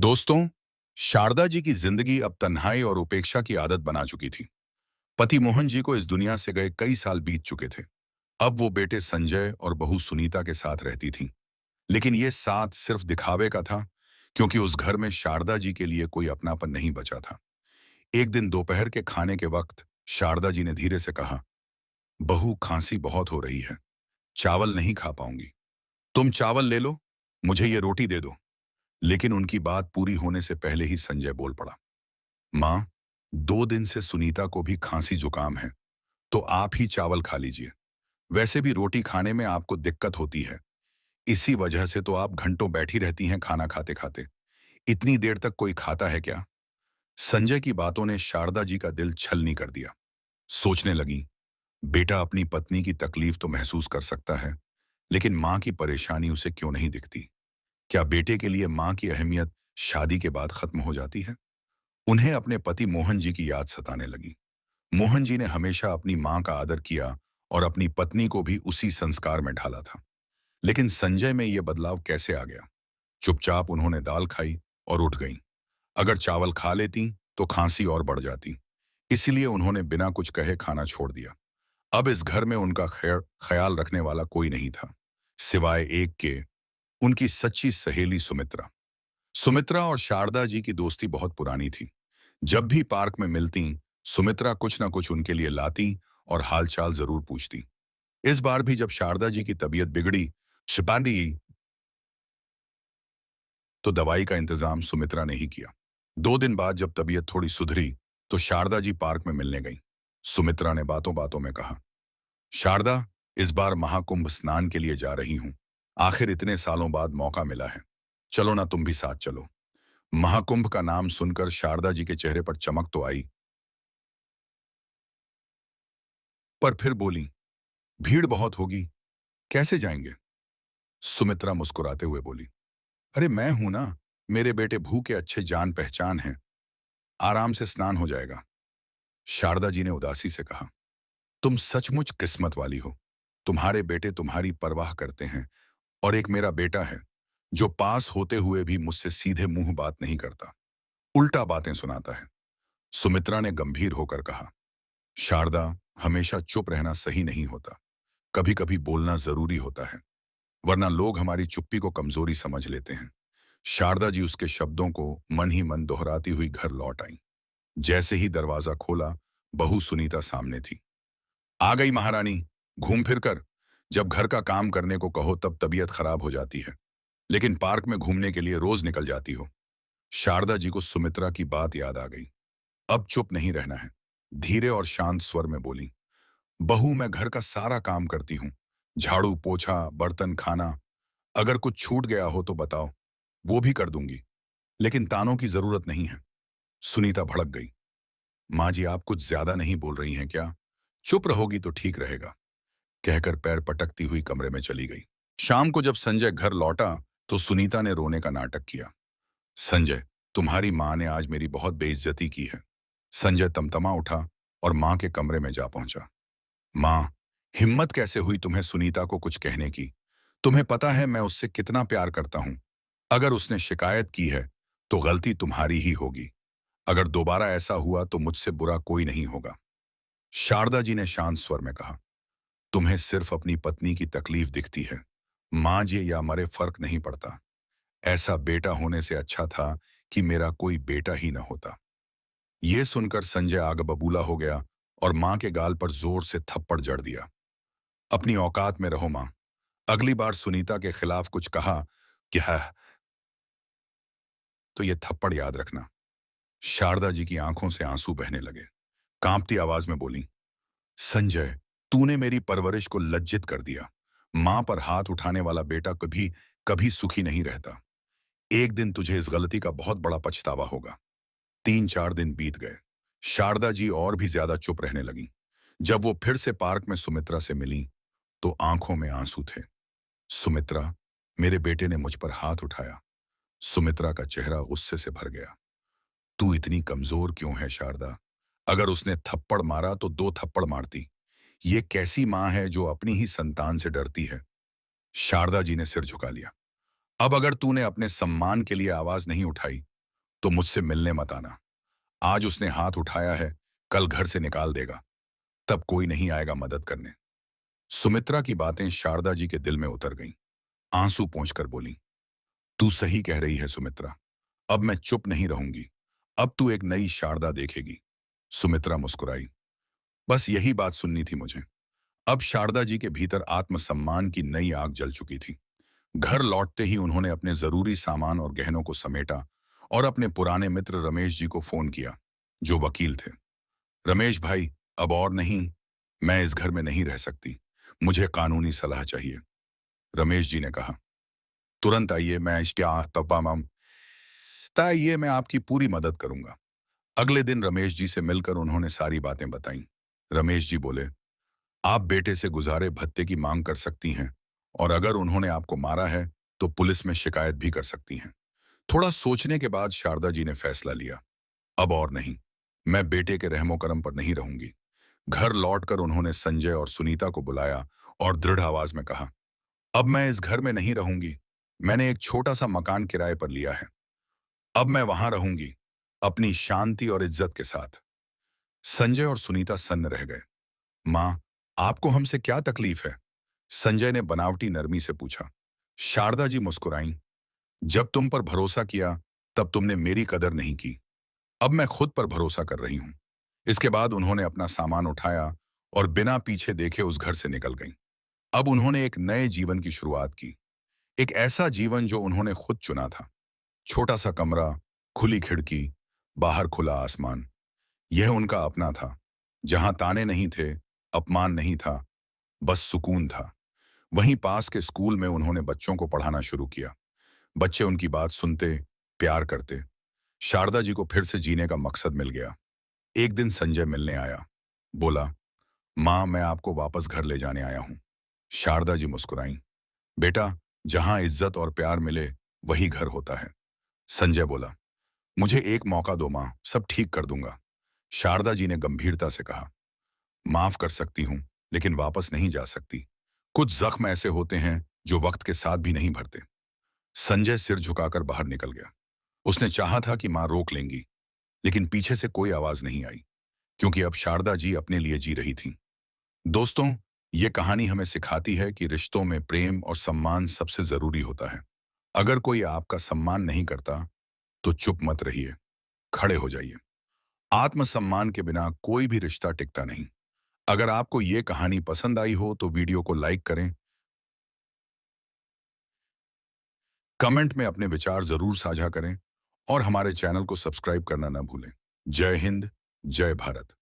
दोस्तों, शारदा जी की जिंदगी अब तन्हाई और उपेक्षा की आदत बना चुकी थी। पति मोहन जी को इस दुनिया से गए कई साल बीत चुके थे। अब वो बेटे संजय और बहू सुनीता के साथ रहती थी। लेकिन ये साथ सिर्फ दिखावे का था, क्योंकि उस घर में शारदा जी के लिए कोई अपनापन नहीं बचा था। एक दिन दोपहर के खाने के वक्त शारदा जी ने धीरे से कहा, बहू, खांसी बहुत हो रही है, चावल नहीं खा पाऊंगी। तुम चावल ले लो, मुझे ये रोटी दे दो। लेकिन उनकी बात पूरी होने से पहले ही संजय बोल पड़ा, माँ, 2 दिन से सुनीता को भी खांसी जुकाम है, तो आप ही चावल खा लीजिए। वैसे भी रोटी खाने में आपको दिक्कत होती है, इसी वजह से तो आप घंटों बैठी रहती हैं खाना खाते खाते। इतनी देर तक कोई खाता है क्या? संजय की बातों ने शारदा जी का दिल छलनी कर दिया। सोचने लगी, बेटा अपनी पत्नी की तकलीफ तो महसूस कर सकता है, लेकिन माँ की परेशानी उसे क्यों नहीं दिखती? क्या बेटे के लिए माँ की अहमियत शादी के बाद खत्म हो जाती है? उन्हें अपने पति मोहन जी की याद सताने लगी। मोहन जी ने हमेशा अपनी मां का आदर किया और अपनी पत्नी को भी उसी संस्कार में ढाला था। लेकिन संजय में यह बदलाव कैसे आ गया? चुपचाप उन्होंने दाल खाई और उठ गईं। अगर चावल खा लेती तो खांसी और बढ़ जाती, इसलिए उन्होंने बिना कुछ कहे खाना छोड़ दिया। अब इस घर में उनका ख्याल रखने वाला कोई नहीं था, सिवाय एक के, उनकी सच्ची सहेली सुमित्रा। सुमित्रा और शारदा जी की दोस्ती बहुत पुरानी थी। जब भी पार्क में मिलती, सुमित्रा कुछ ना कुछ उनके लिए लाती और हालचाल जरूर पूछती। इस बार भी जब शारदा जी की तबीयत बिगड़ी, शिपांडी, तो दवाई का इंतजाम सुमित्रा ने ही किया। 2 दिन बाद जब तबीयत थोड़ी सुधरी, तो शारदा जी पार्क में मिलने गई। सुमित्रा ने बातों बातों में कहा, शारदा, इस बार महाकुंभ स्नान के लिए जा रही हूं। आखिर इतने सालों बाद मौका मिला है, चलो ना तुम भी साथ चलो। महाकुंभ का नाम सुनकर शारदा जी के चेहरे पर चमक तो आई, पर फिर बोली, भीड़ बहुत होगी, कैसे जाएंगे? सुमित्रा मुस्कुराते हुए बोली, अरे मैं हूं ना, मेरे बेटे भूखे अच्छे जान पहचान हैं, आराम से स्नान हो जाएगा। शारदा जी ने उदासी से कहा, तुम सचमुच किस्मत वाली हो। तुम्हारे बेटे तुम्हारी परवाह करते हैं, और एक मेरा बेटा है जो पास होते हुए भी मुझसे सीधे मुंह बात नहीं करता, उल्टा बातें सुनाता है। सुमित्रा ने गंभीर होकर कहा, शारदा, हमेशा चुप रहना सही नहीं होता, कभी कभी बोलना जरूरी होता है, वरना लोग हमारी चुप्पी को कमजोरी समझ लेते हैं। शारदा जी उसके शब्दों को मन ही मन दोहराती हुई घर लौट आई। जैसे ही दरवाजा खोला, बहू सुनीता सामने थी। आ गई महारानी, घूम फिर कर। जब घर का काम करने को कहो तब तबीयत खराब हो जाती है, लेकिन पार्क में घूमने के लिए रोज निकल जाती हो। शारदा जी को सुमित्रा की बात याद आ गई। अब चुप नहीं रहना है, धीरे और शांत स्वर में बोली, बहू, मैं घर का सारा काम करती हूँ, झाड़ू पोछा बर्तन खाना। अगर कुछ छूट गया हो तो बताओ, वो भी कर दूंगी, लेकिन तानों की जरूरत नहीं है। सुनीता भड़क गई, माँ जी, आप कुछ ज्यादा नहीं बोल रही हैं क्या? चुप रहोगी तो ठीक रहेगा, कहकर पैर पटकती हुई कमरे में चली गई। शाम को जब संजय घर लौटा, तो सुनीता ने रोने का नाटक किया। संजय, तुम्हारी माँ ने आज मेरी बहुत बेइज्जती की है। संजय तमतमा उठा और माँ के कमरे में जा पहुंचा। माँ, हिम्मत कैसे हुई तुम्हें सुनीता को कुछ कहने की? तुम्हें पता है मैं उससे कितना प्यार करता हूं। अगर उसने शिकायत की है तो गलती तुम्हारी ही होगी। अगर दोबारा ऐसा हुआ तो मुझसे बुरा कोई नहीं होगा। शारदा जी ने शांत स्वर में कहा, तुम्हें सिर्फ अपनी पत्नी की तकलीफ दिखती है, माँ जी या मरे फर्क नहीं पड़ता। ऐसा बेटा होने से अच्छा था कि मेरा कोई बेटा ही न होता। ये सुनकर संजय आग बबूला हो गया और माँ के गाल पर जोर से थप्पड़ जड़ दिया। अपनी औकात में रहो माँ, अगली बार सुनीता के खिलाफ कुछ कहा क्या तो ये थप्पड़ याद रखना। शारदा जी की आंखों से आंसू बहने लगे। कांपती आवाज में बोली, संजय, तूने मेरी परवरिश को लज्जित कर दिया। मां पर हाथ उठाने वाला बेटा कभी कभी सुखी नहीं रहता। एक दिन तुझे इस गलती का बहुत बड़ा पछतावा होगा। 3-4 दिन बीत गए। शारदा जी और भी ज्यादा चुप रहने लगी। जब वो फिर से पार्क में सुमित्रा से मिली, तो आंखों में आंसू थे। सुमित्रा, मेरे बेटे ने मुझ पर हाथ उठाया। सुमित्रा का चेहरा गुस्से से भर गया। तू इतनी कमजोर क्यों है शारदा? अगर उसने थप्पड़ मारा तो 2 थप्पड़ मारती। ये कैसी मां है जो अपनी ही संतान से डरती है? शारदा जी ने सिर झुका लिया। अब अगर तूने अपने सम्मान के लिए आवाज नहीं उठाई तो मुझसे मिलने मत आना। आज उसने हाथ उठाया है, कल घर से निकाल देगा, तब कोई नहीं आएगा मदद करने। सुमित्रा की बातें शारदा जी के दिल में उतर गईं। आंसू पोंछकर बोली, तू सही कह रही है सुमित्रा। अब मैं चुप नहीं रहूंगी। अब तू एक नई शारदा देखेगी। सुमित्रा मुस्कुराई। बस यही बात सुननी थी मुझे। अब शारदा जी के भीतर आत्मसम्मान की नई आग जल चुकी थी। घर लौटते ही उन्होंने अपने जरूरी सामान और गहनों को समेटा और अपने पुराने मित्र रमेश जी को फोन किया, जो वकील थे। रमेश भाई, अब और नहीं, मैं इस घर में नहीं रह सकती। मुझे कानूनी सलाह चाहिए। रमेश जी ने कहा, तुरंत आइए, मैं इसके तबाम आइए, मैं आपकी पूरी मदद करूंगा। अगले दिन रमेश जी से मिलकर उन्होंने सारी बातें बताईं। रमेश जी बोले, आप बेटे से गुजारे भत्ते की मांग कर सकती हैं, और अगर उन्होंने आपको मारा है तो पुलिस में शिकायत भी कर सकती हैं। थोड़ा सोचने के बाद शारदा जी ने फैसला लिया, अब और नहीं, मैं बेटे के रहमो करम पर नहीं रहूंगी। घर लौटकर उन्होंने संजय और सुनीता को बुलाया और दृढ़ आवाज में कहा, अब मैं इस घर में नहीं रहूंगी। मैंने एक छोटा सा मकान किराए पर लिया है। अब मैं वहां रहूंगी, अपनी शांति और इज्जत के साथ। संजय और सुनीता सन्न रह गए। माँ, आपको हमसे क्या तकलीफ है? संजय ने बनावटी नरमी से पूछा। शारदा जी मुस्कुराईं। जब तुम पर भरोसा किया, तब तुमने मेरी कदर नहीं की। अब मैं खुद पर भरोसा कर रही हूं। इसके बाद उन्होंने अपना सामान उठाया और बिना पीछे देखे उस घर से निकल गईं। अब उन्होंने एक नए जीवन की शुरुआत की। एक ऐसा जीवन जो उन्होंने खुद चुना था। छोटा सा कमरा, खुली खिड़की, बाहर खुला आसमान। यह उनका अपना था, जहां ताने नहीं थे, अपमान नहीं था, बस सुकून था। वहीं पास के स्कूल में उन्होंने बच्चों को पढ़ाना शुरू किया। बच्चे उनकी बात सुनते, प्यार करते। शारदा जी को फिर से जीने का मकसद मिल गया। एक दिन संजय मिलने आया। बोला, माँ, मैं आपको वापस घर ले जाने आया हूँ। शारदा जी मुस्कुराईं। बेटा, जहां इज्जत और प्यार मिले, वही घर होता है। संजय बोला, मुझे एक मौका दो माँ, सब ठीक कर दूंगा। शारदा जी ने गंभीरता से कहा, माफ कर सकती हूं, लेकिन वापस नहीं जा सकती। कुछ जख्म ऐसे होते हैं जो वक्त के साथ भी नहीं भरते। संजय सिर झुकाकर बाहर निकल गया। उसने चाहा था कि मां रोक लेंगी, लेकिन पीछे से कोई आवाज नहीं आई, क्योंकि अब शारदा जी अपने लिए जी रही थी। दोस्तों, ये कहानी हमें सिखाती है कि रिश्तों में प्रेम और सम्मान सबसे जरूरी होता है। अगर कोई आपका सम्मान नहीं करता, तो चुप मत रहिए, खड़े हो जाइए। आत्मसम्मान के बिना कोई भी रिश्ता टिकता नहीं। अगर आपको ये कहानी पसंद आई हो तो वीडियो को लाइक करें, कमेंट में अपने विचार जरूर साझा करें और हमारे चैनल को सब्सक्राइब करना ना भूलें। जय हिंद, जय भारत।